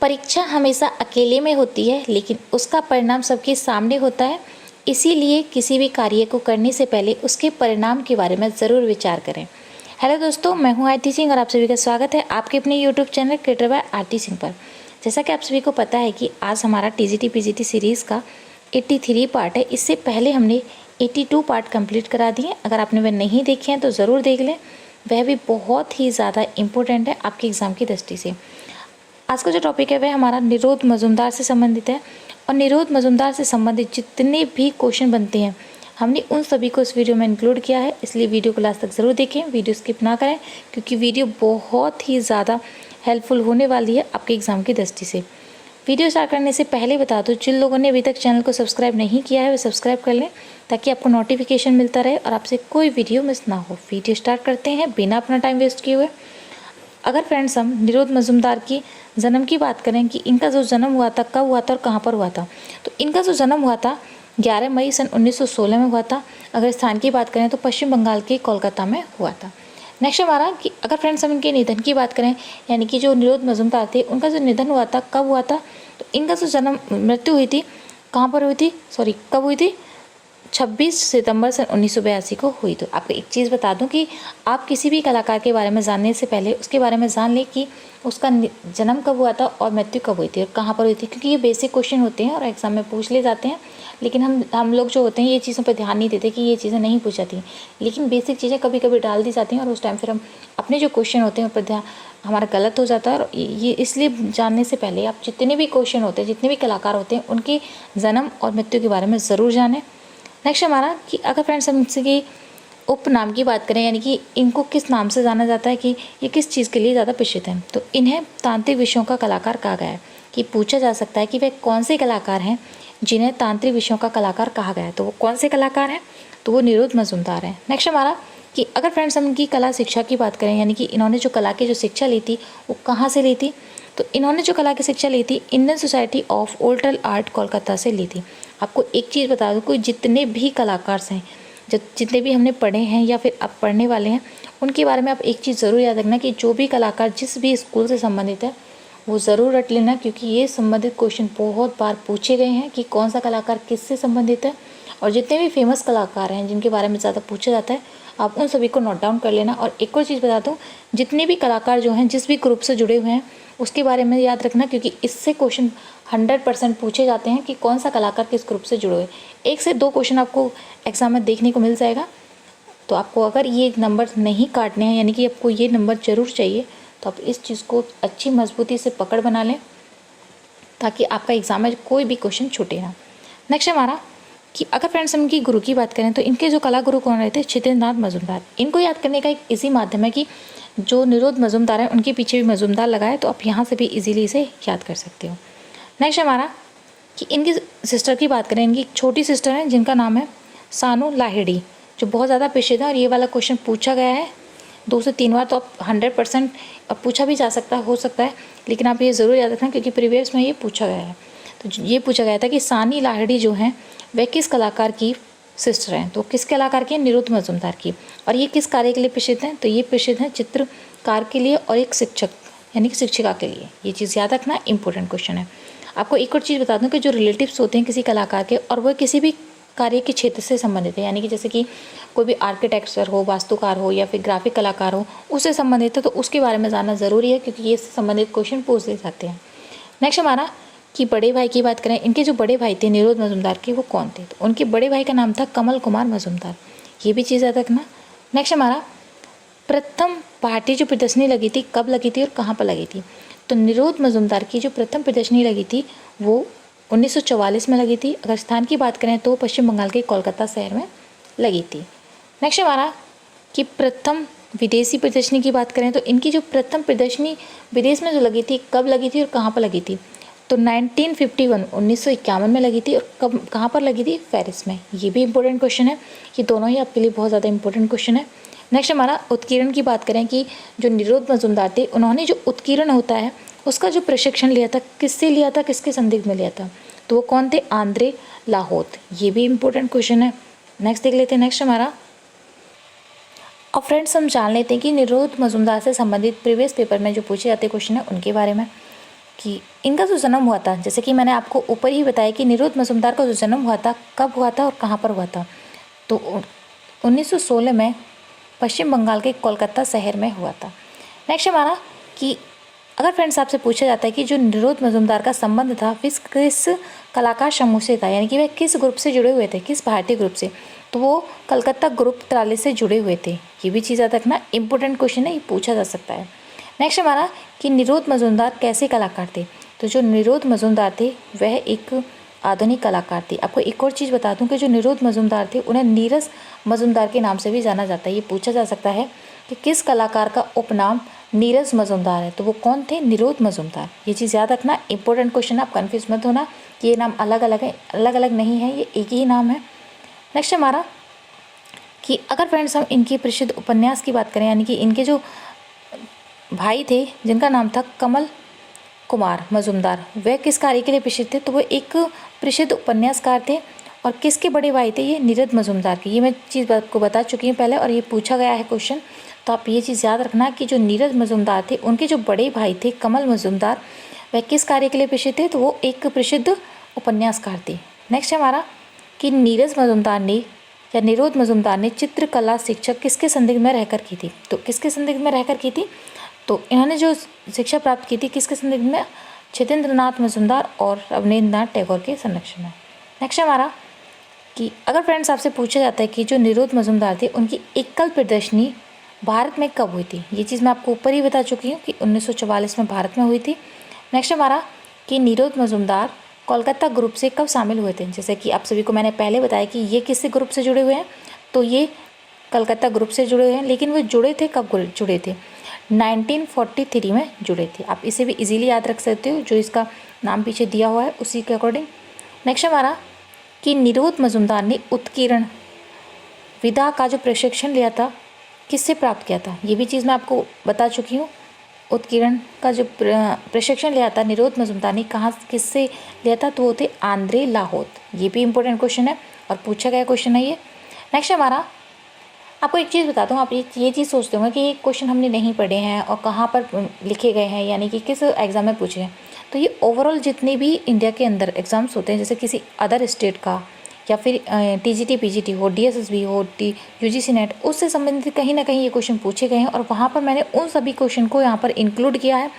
परीक्षा हमेशा अकेले में होती है, लेकिन उसका परिणाम सबके सामने होता है। इसीलिए किसी भी कार्य को करने से पहले उसके परिणाम के बारे में ज़रूर विचार करें। हेलो दोस्तों, मैं हूं आरती सिंह और आप सभी का स्वागत है आपके अपने यूट्यूब चैनल क्रिएटर बाय आरती सिंह पर। जैसा कि आप सभी को पता है कि आज हमारा टीजीटी पीजीटी सीरीज़ का 83 पार्ट है। इससे पहले हमने 82 पार्ट कंप्लीट करा दिए। अगर आपने वह नहीं देखे हैं तो ज़रूर देख लें, वह भी बहुत ही ज़्यादा इम्पोर्टेंट है आपके एग्ज़ाम की दृष्टि से। आज का जो टॉपिक है वह हमारा निरोध मजुमदार से संबंधित है, और निरोध मजुमदार से संबंधित जितने भी क्वेश्चन बनते हैं हमने उन सभी को इस वीडियो में इंक्लूड किया है। इसलिए वीडियो को लास्ट तक ज़रूर देखें, वीडियो स्किप ना करें, क्योंकि वीडियो बहुत ही ज़्यादा हेल्पफुल होने वाली है आपके एग्ज़ाम की दृष्टि से। वीडियो स्टार्ट करने से पहले बता दूं, जिन लोगों ने अभी तक चैनल को सब्सक्राइब नहीं किया है वे सब्सक्राइब कर लें, ताकि आपको नोटिफिकेशन मिलता रहे और आपसे कोई वीडियो मिस ना हो। वीडियो स्टार्ट करते हैं बिना अपना टाइम वेस्ट किए हुए। अगर फ्रेंड्स हम निरोध मजुमदार की जन्म की बात करें कि इनका जो जन्म हुआ था, कब हुआ था और कहाँ पर हुआ था, तो इनका जो जन्म हुआ था 11 मई सन 1916 में हुआ था। अगर स्थान की बात करें तो पश्चिम बंगाल के कोलकाता में हुआ था। नेक्स्ट हमारा कि अगर फ्रेंड्स हम इनके निधन की बात करें, यानी कि जो निरोध मजुमदार थे उनका जो निधन हुआ था, कब हुआ था, तो इनका जो मृत्यु हुई थी कहाँ पर हुई थी, कब हुई थी, 26 सितंबर सन 1982 को हुई। तो आपको एक चीज़ बता दूं कि आप किसी भी कलाकार के बारे में जानने से पहले उसके बारे में जान लें कि उसका जन्म कब हुआ था और मृत्यु कब हुई थी और कहाँ पर हुई थी, क्योंकि ये बेसिक क्वेश्चन होते हैं और एग्जाम में पूछ ले जाते हैं। लेकिन हम लोग जो होते हैं ये चीज़ों पर ध्यान नहीं देते कि ये चीज़ें नहीं पूछ जाती, लेकिन बेसिक चीज़ें कभी कभी डाल दी जाती हैं और उस टाइम फिर हम अपने जो क्वेश्चन होते हैं उन पर ध्यान हमारा गलत हो जाता है। और ये इसलिए जानने से पहले आप जितने भी क्वेश्चन होते हैं, जितने भी कलाकार होते हैं, उनके जन्म और मृत्यु के बारे में ज़रूर जानें। नेक्स्ट हमारा कि अगर फ्रेंड्स हम इनसे की उपनाम की बात करें, यानी कि इनको किस नाम से जाना जाता है, कि ये किस चीज़ के लिए ज़्यादा प्रसिद्ध हैं, तो इन्हें तांत्रिक विषयों का कलाकार कहा गया है। कि पूछा जा सकता है कि वे कौन से कलाकार हैं जिन्हें तांत्रिक विषयों का कलाकार कहा गया है, तो वो कौन से कलाकार हैं, तो वो निरोध मजुमदार हैं। नेक्स्ट हमारा कि अगर फ्रेंड्स हम इनकी कला शिक्षा की बात करें, यानी कि इन्होंने जो कला की जो शिक्षा ली थी वो कहाँ से ली थी, तो इन्होंने जो कला की शिक्षा ली थी Indian society of altar art Kolkata से ली थी। आपको एक चीज़ बता दूं, कोई जितने भी कलाकार हैं, जितने भी हमने पढ़े हैं या फिर अब पढ़ने वाले हैं, उनके बारे में आप एक चीज़ ज़रूर याद रखना कि जो भी कलाकार जिस भी स्कूल से संबंधित है वो ज़रूर रट लेना, क्योंकि ये संबंधित क्वेश्चन बहुत बार पूछे गए हैं कि कौन सा कलाकार किससे संबंधित है। और जितने भी फेमस कलाकार हैं जिनके बारे में ज़्यादा पूछा जाता है, आप उन सभी को नोट डाउन कर लेना। और एक और चीज़ बता दूँ, जितने भी कलाकार जो हैं जिस भी ग्रुप से जुड़े हुए हैं उसके बारे में याद रखना, क्योंकि इससे क्वेश्चन 100% पूछे जाते हैं कि कौन सा कलाकार किस ग्रुप से जुड़े हुए। 1 से 2 क्वेश्चन आपको एग्जाम में देखने को मिल जाएगा। तो आपको अगर ये नंबर नहीं काटने हैं, यानी कि आपको ये नंबर ज़रूर चाहिए, तो आप इस चीज़ को अच्छी मजबूती से पकड़ बना लें, ताकि आपका एग्जाम में कोई भी क्वेश्चन छूटे ना। नेक्स्ट हमारा कि अगर फ्रेंड्स हम इनकी गुरु की बात करें, तो इनके जो कला गुरु कौन रहे थे, छितेंद्रनाथ मजुमदार। इनको याद करने का एक इजी माध्यम है कि जो निरोध मजुमदार है उनके पीछे भी मजुमदार लगाए, तो आप यहाँ से भी इजीली इसे याद कर सकते हो। नेक्स्ट हमारा कि इनकी सिस्टर की बात करें, इनकी एक छोटी सिस्टर है जिनका नाम है सानू लाहिड़ी, जो बहुत ज़्यादा प्रसिद्ध है। और ये वाला क्वेश्चन पूछा गया है 2 से 3 बार, तो आप 100% पूछा भी जा सकता हो सकता है, लेकिन आप ये ज़रूर याद रखना क्योंकि प्रीवियस में ये पूछा गया है। तो ये पूछा गया था कि सानी लाहिड़ी जो हैं वह किस कलाकार की सिस्टर हैं, तो किस कलाकार की, निरुद्ध मजुमदार की। और ये किस कार्य के लिए प्रसिद्ध हैं, तो ये प्रसिद्ध हैं चित्रकार के लिए और एक शिक्षक यानी कि शिक्षिका के लिए। ये चीज़ याद रखना, इंपॉर्टेंट क्वेश्चन है। आपको एक और चीज़ बता दूं कि जो रिलेटिव्स होते हैं किसी कलाकार के, और वह किसी भी कार्य के क्षेत्र से संबंधित है, यानी कि जैसे कि कोई भी आर्किटेक्चर हो, वास्तुकार हो या फिर ग्राफिक कलाकार हो, उससे संबंधित है, तो उसके बारे में जानना ज़रूरी है, क्योंकि ये संबंधित क्वेश्चन पूछ ले जाते हैं। नेक्स्ट हमारा कि बड़े भाई की बात करें, इनके जो बड़े भाई थे निरोध मजुमदार के, वो कौन थे, तो उनके बड़े भाई का नाम था कमल कुमार मजुमदार। ये भी चीज़ याद रखना। नेक्स्ट हमारा प्रथम भारतीय जो प्रदर्शनी लगी थी कब लगी थी और कहाँ पर लगी थी, तो निरोध मजुमदार की जो प्रथम प्रदर्शनी लगी थी वो 1944 में लगी थी। अगर स्थान की बात करें तो पश्चिम बंगाल के कोलकाता शहर में लगी थी। नेक्स्ट हमारा कि प्रथम विदेशी प्रदर्शनी की बात करें, तो इनकी जो प्रथम प्रदर्शनी विदेश में जो लगी थी कब लगी थी और कहाँ पर लगी थी, तो 1951 में लगी थी। और कहाँ पर लगी थी, पेरिस में। ये भी इंपॉर्टेंट क्वेश्चन है, ये दोनों ही आपके लिए बहुत ज़्यादा इंपॉर्टेंट क्वेश्चन है। नेक्स्ट हमारा उत्कीर्ण की बात करें कि जो निरोध मजुमदार थे उन्होंने जो उत्कीर्ण होता है उसका जो प्रशिक्षण लिया था, किससे लिया था, किसके संदिग्ध में लिया था, तो वो कौन थे, आंद्रे लाहोत। ये भी इंपॉर्टेंट क्वेश्चन है। नेक्स्ट देख लेते हैं। नेक्स्ट हमारा और फ्रेंड्स हम जान लेते हैं कि निरोध मजुमदार से संबंधित प्रीवियस पेपर में जो पूछे जाते क्वेश्चन है उनके बारे में। कि इनका जो जन्म हुआ था, जैसे कि मैंने आपको ऊपर ही बताया कि निरुद्ध मजूमदार का जो जन्म हुआ था कब हुआ था और कहाँ पर हुआ था, तो 1916 में पश्चिम बंगाल के कोलकाता शहर में हुआ था। नेक्स्ट हमारा कि अगर फ्रेंड्स आपसे पूछा जाता है कि जो निरुद्ध मजूमदार का संबंध था किस कलाकार समूह से था, यानी कि वह किस ग्रुप से जुड़े हुए थे, किस भारतीय ग्रुप से, तो वो कलकत्ता ग्रुप त्राले से जुड़े हुए थे। ये भी चीज़ याद रखना, इंपॉर्टेंट क्वेश्चन है, ये पूछा जा सकता है। नेक्स्ट हमारा कि निरुद्ध मजूमदार कैसे कलाकार थे, तो जो निरुद्ध मजूमदार थे वह एक आधुनिक कलाकार थे। आपको एक और चीज़ बता दूं कि जो निरुद्ध मजूमदार थे उन्हें नीरज मजूमदार के नाम से भी जाना जाता है। ये पूछा जा सकता है कि किस कलाकार का उपनाम नीरज मजूमदार है, तो वो कौन थे, निरुद्ध मजूमदार। ये चीज़ याद रखना, इंपॉर्टेंट क्वेश्चन, आप कन्फ्यूज मत होना कि ये नाम अलग अलग है, अलग अलग नहीं है, ये एक ही नाम है। नेक्स्ट हमारा कि अगर फ्रेंड्स हम इनकी प्रसिद्ध उपन्यास की बात करें, यानी कि इनके जो भाई थे जिनका नाम था कमल कुमार मजूमदार, वह किस कार्य के लिए प्रसिद्ध थे, तो वो एक प्रसिद्ध उपन्यासकार थे। और किसके बड़े भाई थे, ये निरुद्ध मजूमदार के। ये मैं चीज़ आपको बता चुकी हूँ पहले और ये पूछा गया है क्वेश्चन, तो आप ये चीज़ याद रखना कि जो निरुद्ध मजूमदार थे उनके जो बड़े भाई थे कमल मजूमदार, वह किस कार्य के लिए प्रसिद्ध थे, तो वो एक प्रसिद्ध उपन्यासकार थे। नेक्स्ट हमारा कि नीरज मजूमदार ने या निरुद्ध मजूमदार ने चित्रकला शिक्षक किसके संदिग्ध में रहकर की थी, तो किसके संदिग्ध में रहकर की थी, तो इन्होंने जो शिक्षा प्राप्त की थी किसके संदिग्ध में, छितेंद्रनाथ मजूमदार और अवनींद्रनाथ टैगोर के संरक्षण में। नेक्स्ट हमारा कि अगर फ्रेंड्स आपसे पूछा जाता है कि जो निरुद्ध मजूमदार थे उनकी एकल प्रदर्शनी भारत में कब हुई थी, ये चीज़ मैं आपको ऊपर ही बता चुकी हूँ कि 1944 में भारत में हुई थी। नेक्स्ट हमारा कि निरुद्ध मजूमदार कोलकाता ग्रुप से कब शामिल हुए थे, जैसे कि आप सभी को मैंने पहले बताया कि ये किस ग्रुप से जुड़े हुए हैं, तो ये कलकत्ता ग्रुप से जुड़े हुए हैं, लेकिन वो जुड़े थे कब जुड़े थे, 1943 में जुड़े थे। आप इसे भी इजीली याद रख सकते हो, जो इसका नाम पीछे दिया हुआ है उसी के अकॉर्डिंग। नेक्स्ट हमारा कि निरुद्ध मजूमदार ने उत्कीर्ण विधा का जो प्रशिक्षण लिया था किससे प्राप्त किया था, ये भी चीज़ मैं आपको बता चुकी हूँ। उत्कीर्ण का जो प्रशिक्षण लिया था निरुद्ध मजूमदार ने कहाँ किससे लिया था, तो वो थे आंद्रे लाहोत। ये भी इंपॉर्टेंट क्वेश्चन है और पूछा गया क्वेश्चन है ये। नेक्स्ट हमारा आपको एक चीज़ बताता हूँ, आप ये चीज़ सोचते होंगे कि ये क्वेश्चन हमने नहीं पढ़े हैं और कहाँ पर लिखे गए हैं, यानी कि किस एग्ज़ाम में पूछे हैं, तो ये ओवरऑल जितने भी इंडिया के अंदर एग्ज़ाम्स होते हैं, जैसे किसी अदर स्टेट का या फिर टीजीटी पीजीटी हो, डीएसएसबी हो, यूजीसी नेट, उससे संबंधित कहीं ना कहीं ये क्वेश्चन पूछे गए हैं और वहाँ पर मैंने उन सभी क्वेश्चन को यहाँ पर इंक्लूड किया है।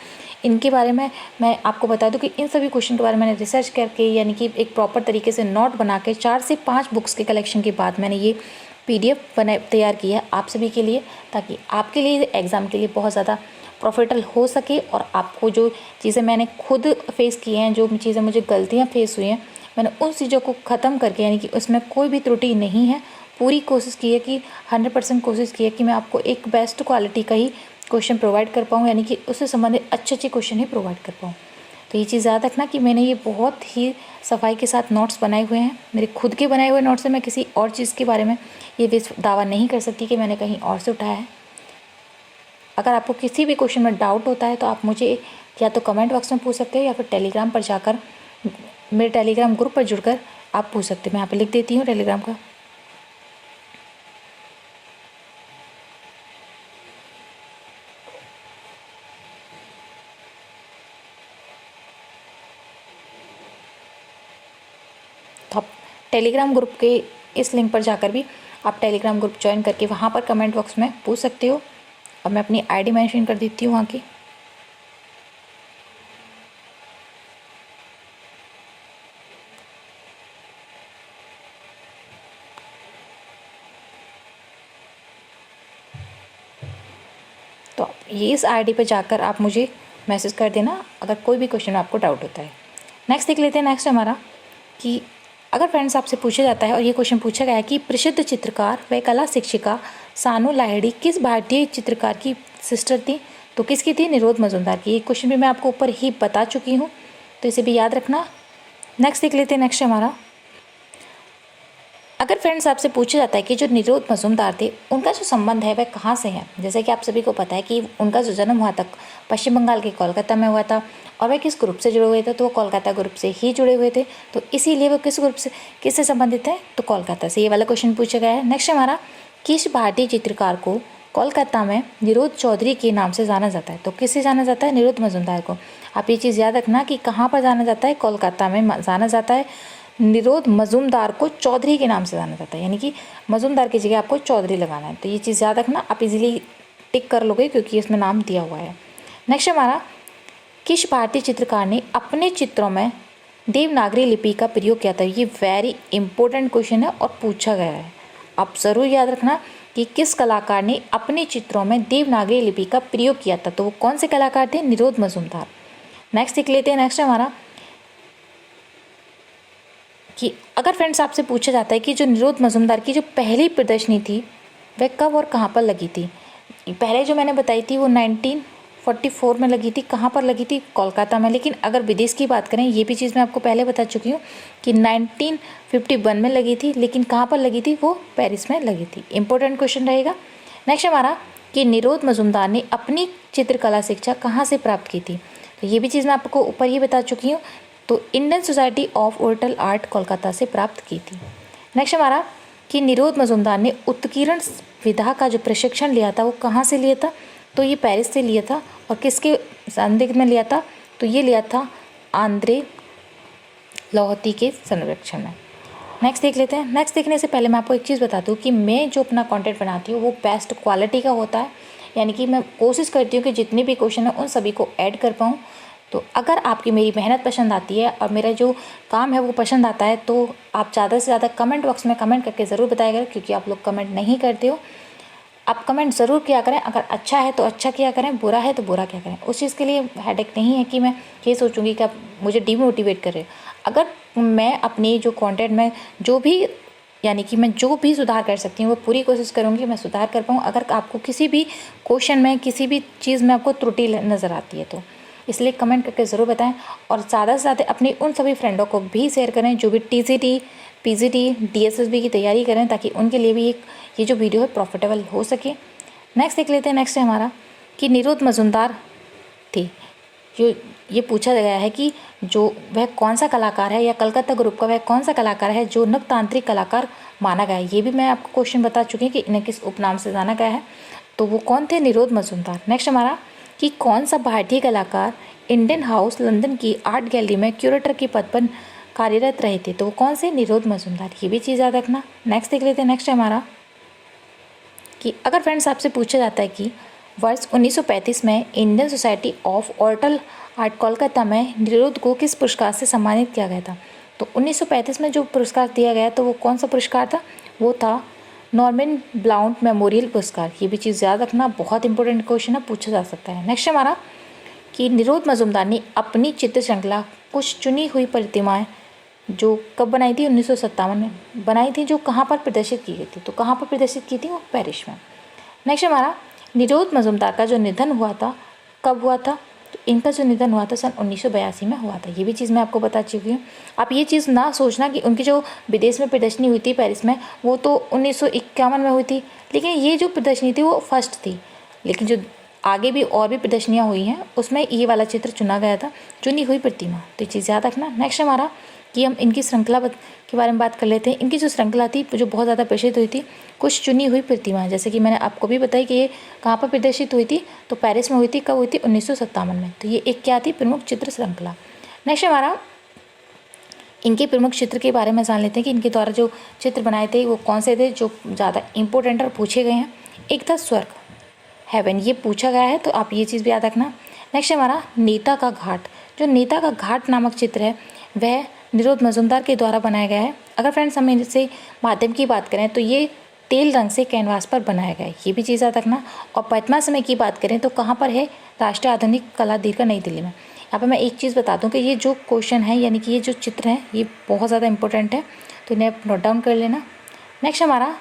इनके बारे में मैं आपको बता दूं कि इन सभी क्वेश्चन के बारे में मैंने रिसर्च करके, यानी कि एक प्रॉपर तरीके से नोट बना के 4 से 5 बुक्स के कलेक्शन के बाद मैंने ये PDF तैयार किया है आप सभी के लिए, ताकि आपके लिए एग्ज़ाम के लिए बहुत ज़्यादा प्रॉफिटेबल हो सके और आपको जो चीज़ें मैंने खुद फेस की हैं, जो चीज़ें मुझे गलतियाँ फेस हुई हैं, मैंने उन चीज़ों को ख़त्म करके, यानी कि उसमें कोई भी त्रुटि नहीं है, पूरी कोशिश की है कि 100% कोशिश की है कि मैं आपको एक बेस्ट क्वालिटी का ही क्वेश्चन प्रोवाइड कर पाऊँ, यानी कि उससे संबंधित अच्छे क्वेश्चन ही प्रोवाइड कर पाऊँ। तो ये चीज़ याद रखना कि मैंने ये बहुत ही सफाई के साथ नोट्स बनाए हुए हैं, मेरे खुद के बनाए हुए नोट्स से मैं किसी और चीज़ के बारे में ये दावा नहीं कर सकती कि मैंने कहीं और से उठाया है। अगर आपको किसी भी क्वेश्चन में डाउट होता है तो आप मुझे या तो कमेंट बॉक्स में पूछ सकते हो या फिर टेलीग्राम पर जाकर मेरे टेलीग्राम ग्रुप पर जुड़कर आप पूछ सकते हैं। मैं यहाँ पे लिख देती हूँ टेलीग्राम का। तो आप टेलीग्राम ग्रुप के इस लिंक पर जाकर भी आप टेलीग्राम ग्रुप ज्वाइन करके वहाँ पर कमेंट बॉक्स में पूछ सकते हो और मैं अपनी आईडी मेंशन कर देती हूँ वहाँ की। तो ये इस आईडी पर जाकर आप मुझे मैसेज कर देना अगर कोई भी क्वेश्चन में आपको डाउट होता है। नेक्स्ट देख लेते हैं। नेक्स्ट हमारा कि अगर फ्रेंड्स आपसे पूछा जाता है और ये क्वेश्चन पूछा गया है कि प्रसिद्ध चित्रकार व कला शिक्षिका सानू लाहिड़ी किस भारतीय चित्रकार की सिस्टर थी, तो किसकी थी, निरुद्ध मजूमदार की। ये क्वेश्चन भी मैं आपको ऊपर ही बता चुकी हूँ, तो इसे भी याद रखना। नेक्स्ट देख लेते हैं। नेक्स्ट हमारा अगर फ्रेंड्स आपसे पूछा जाता है कि जो निरुद्ध मजूमदार थे उनका जो संबंध है वह कहाँ से है, जैसे कि आप सभी को पता है कि उनका जो जन्म हुआ था पश्चिम बंगाल के कोलकाता में हुआ था और वह किस ग्रुप से जुड़े हुए थे, तो वो कोलकाता ग्रुप से ही जुड़े हुए थे, तो इसीलिए वो किस ग्रुप से किससे संबंधित है, तो कोलकाता से। ये वाला क्वेश्चन पूछा गया है। नेक्स्ट हमारा किस भारतीय चित्रकार को कोलकाता में निरोध चौधरी के नाम से जाना जाता है। तो किससे जाना जाता है? निरोध मजूमदार को। आप ये चीज़ याद रखना कि कहाँ पर जाना जाता है, कोलकाता में जाना जाता है। निरोध मजूमदार को चौधरी के नाम से जाना जाता है, यानी कि मजूमदार की जगह आपको चौधरी लगाना है। तो ये चीज़ याद रखना, आप इजीली टिक कर लोगे क्योंकि इसमें नाम दिया हुआ है। नेक्स्ट हमारा, किस भारतीय चित्रकार ने अपने चित्रों में देवनागरी लिपि का प्रयोग किया था? ये वेरी इंपॉर्टेंट क्वेश्चन है और पूछा गया है। आप ज़रूर याद रखना कि किस कलाकार ने अपने चित्रों में देवनागरी लिपि का प्रयोग किया था। तो वो कौन से कलाकार थे? निरोध मजूमदार। नेक्स्ट देख लेते हैं। नेक्स्ट हमारा कि अगर फ्रेंड्स आपसे पूछा जाता है कि जो निरोध मजूमदार की जो पहली प्रदर्शनी थी वह कब और कहाँ पर लगी थी? पहले जो मैंने बताई थी वो 1944 में लगी थी। कहाँ पर लगी थी? कोलकाता में। लेकिन अगर विदेश की बात करें, ये भी चीज़ मैं आपको पहले बता चुकी हूँ कि 1951 में लगी थी। लेकिन कहाँ पर लगी थी? वो पेरिस में लगी थी। इंपॉर्टेंट क्वेश्चन रहेगा। नेक्स्ट हमारा कि निरोध मजूमदार ने अपनी चित्रकला शिक्षा कहाँ से प्राप्त की थी? तो ये भी चीज़ मैं आपको ऊपर ही बता चुकी हूँ। तो Indian society of oriental art Kolkata से प्राप्त की थी। नेक्स्ट हमारा कि निरोध मजूमदार ने उत्कीर्ण विधा का जो प्रशिक्षण लिया था वो कहाँ से लिया था? तो ये पेरिस से लिया था। और किसके संदिग्ध में लिया था? तो ये लिया था आंद्रे लोहती के संरक्षण में। नेक्स्ट देख लेते हैं। नेक्स्ट देखने से पहले मैं आपको एक चीज़ बता दूँ कि मैं जो अपना कंटेंट बनाती हूँ वो बेस्ट क्वालिटी का होता है, यानी कि मैं कोशिश करती हूँ कि जितने भी क्वेश्चन हैं उन सभी को ऐड कर पाऊँ। तो अगर आपकी मेरी मेहनत पसंद आती है और मेरा जो काम है वो पसंद आता है तो आप ज़्यादा से ज़्यादा कमेंट बॉक्स में कमेंट करके ज़रूर बताया करें, क्योंकि आप लोग कमेंट नहीं करते हो। आप कमेंट ज़रूर किया करें। अगर अच्छा है तो अच्छा किया करें, बुरा है तो बुरा किया करें। उस चीज़ के लिए हेडेक नहीं है कि मैं ये सोचूंगी कि आप मुझे डिमोटिवेट कर रहे हो। अगर मैं अपनी जो कंटेंट में जो भी, यानी कि मैं जो भी सुधार कर सकती हूँ वो पूरी कोशिश करूँगी मैं सुधार कर पाऊँ। अगर आपको किसी भी क्वेश्चन में, किसी भी चीज़ में आपको त्रुटि नज़र आती है तो इसलिए कमेंट करके ज़रूर बताएं। और ज़्यादा से ज़्यादा अपने उन सभी फ्रेंडों को भी शेयर करें जो भी टीजीटी, पीजीटी, डीएसएसबी की तैयारी करें, ताकि उनके लिए भी ये जो वीडियो है प्रॉफिटेबल हो सके। नेक्स्ट देख लेते हैं। नेक्स्ट है हमारा कि निरोध मजूमदार थे, जो ये पूछा गया है कि जो वह कौन सा कलाकार है या कलकत्ता ग्रुप का वह कौन सा कलाकार है जो नवतांत्रिक कलाकार माना गया है। ये भी मैं आपको क्वेश्चन बता चुकी हूँ कि इन्हें किस उपनाम से जाना गया है। तो वो कौन थे? निरोध मजूमदार। नेक्स्ट हमारा कि कौन सा भारतीय कलाकार इंडियन हाउस लंदन की आर्ट गैलरी में क्यूरेटर के पद पर कार्यरत रहे थे? तो वो कौन से? निरोध मजूमदार। ये भी चीज़ याद रखना। नेक्स्ट देख लेते हैं। नेक्स्ट हमारा कि अगर फ्रेंड्स आपसे पूछा जाता है कि वर्ष 1935 में Indian society of oriental art Kolkata में निरोध को किस पुरस्कार से सम्मानित किया गया था? तो 1935 में जो पुरस्कार दिया गया तो वो कौन सा पुरस्कार था? वो था नॉर्मन ब्लाउंट मेमोरियल पुरस्कार। ये भी चीज़ याद रखना, बहुत इंपॉर्टेंट क्वेश्चन है, पूछा जा सकता है। नेक्स्ट हमारा कि निरोध मजूमदार ने अपनी चित्र श्रृंखला कुछ चुनी हुई प्रतिमाएं जो कब बनाई थी? 1957 में बनाई थी, जो कहाँ पर प्रदर्शित की गई थी? तो कहाँ पर प्रदर्शित की थी? वो पेरिस में। नेक्स्ट हमारा निरोध मजूमदार का जो निधन हुआ था कब हुआ था? तो इनका जो निधन हुआ था सन 1982 में हुआ था। ये भी चीज़ मैं आपको बता चुकी हूँ। आप ये चीज़ ना सोचना कि उनकी जो विदेश में प्रदर्शनी हुई थी पेरिस में वो तो 1951 में हुई थी, लेकिन ये जो प्रदर्शनी थी वो फर्स्ट थी। लेकिन जो आगे भी और भी प्रदर्शनियाँ हुई हैं उसमें ये वाला चित्र चुना गया था, चुनी हुई प्रतिमा। तो ये चीज़ याद रखना। नेक्स्ट हमारा कि हम इनकी श्रृंखला के बारे में बात कर लेते हैं। इनकी जो श्रृंखला थी जो बहुत ज़्यादा प्रसिद्ध हुई थी, कुछ चुनी हुई प्रतिमा, जैसे कि मैंने आपको भी बताई कि ये कहाँ पर प्रदर्शित हुई थी? तो पेरिस में हुई थी। कब हुई थी? 1957 में। तो ये एक क्या थी? प्रमुख चित्र श्रृंखला। नेक्स्ट हमारा इनके प्रमुख चित्र के बारे में जान लेते हैं कि इनके द्वारा जो चित्र बनाए थे वो कौन से थे जो ज़्यादा इंपॉर्टेंट और पूछे गए हैं। एक था स्वर्ग, हेवन, ये पूछा गया है, तो आप ये चीज़ भी याद रखना। नेक्स्ट हमारा नेता का घाट। जो नेता का घाट नामक चित्र है वह निरोध मजूमदार के द्वारा बनाया गया है। अगर फ्रेंड्स हम इनसे माध्यम की बात करें तो ये तेल रंग से कैनवास पर बनाया गया है। ये भी चीज़ याद रखना। और पद्मा समय की बात करें तो कहाँ पर है? राष्ट्रीय आधुनिक कला दीर्घ नई दिल्ली में। यहाँ पर मैं एक चीज़ बता दूँ कि ये जो क्वेश्चन है, यानी कि ये जो चित्र है ये बहुत ज़्यादा इंपॉर्टेंट है, तो इन्हें आप नोट डाउन कर लेना। नेक्स्ट हमारा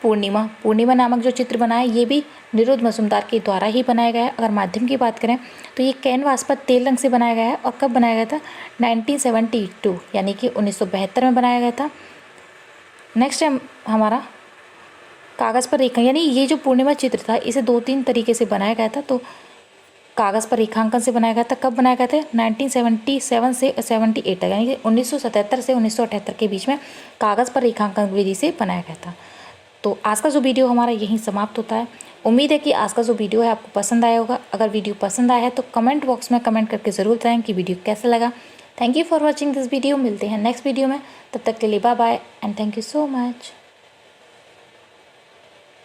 पूर्णिमा। पूर्णिमा नामक जो चित्र बना है ये भी निरोध मजूमदार के द्वारा ही बनाया गया है। अगर माध्यम की बात करें तो ये कैनवास पर तेल रंग से बनाया गया है। और कब बनाया गया था? 1972, यानी कि 1972 में बनाया गया था। नेक्स्ट है हमारा कागज़ पर रेखा, यानी ये जो पूर्णिमा चित्र था इसे 2-3 तरीके से बनाया गया था। तो कागज़ पर रेखांकन से बनाया गया था। कब बनाया गया था? 1977 से 78 तक, यानी कि 1977 से 1978 के बीच में कागज़ पर रेखांकन विधि से बनाया गया था। तो आज का जो वीडियो हमारा यहीं समाप्त होता है। उम्मीद है कि आज का जो वीडियो है आपको पसंद आया होगा। अगर वीडियो पसंद आया है तो कमेंट बॉक्स में कमेंट करके ज़रूर बताएं कि वीडियो कैसा लगा। Thank you for watching this video. मिलते हैं नेक्स्ट वीडियो में, तब तक के लिए bye bye and thank you so much.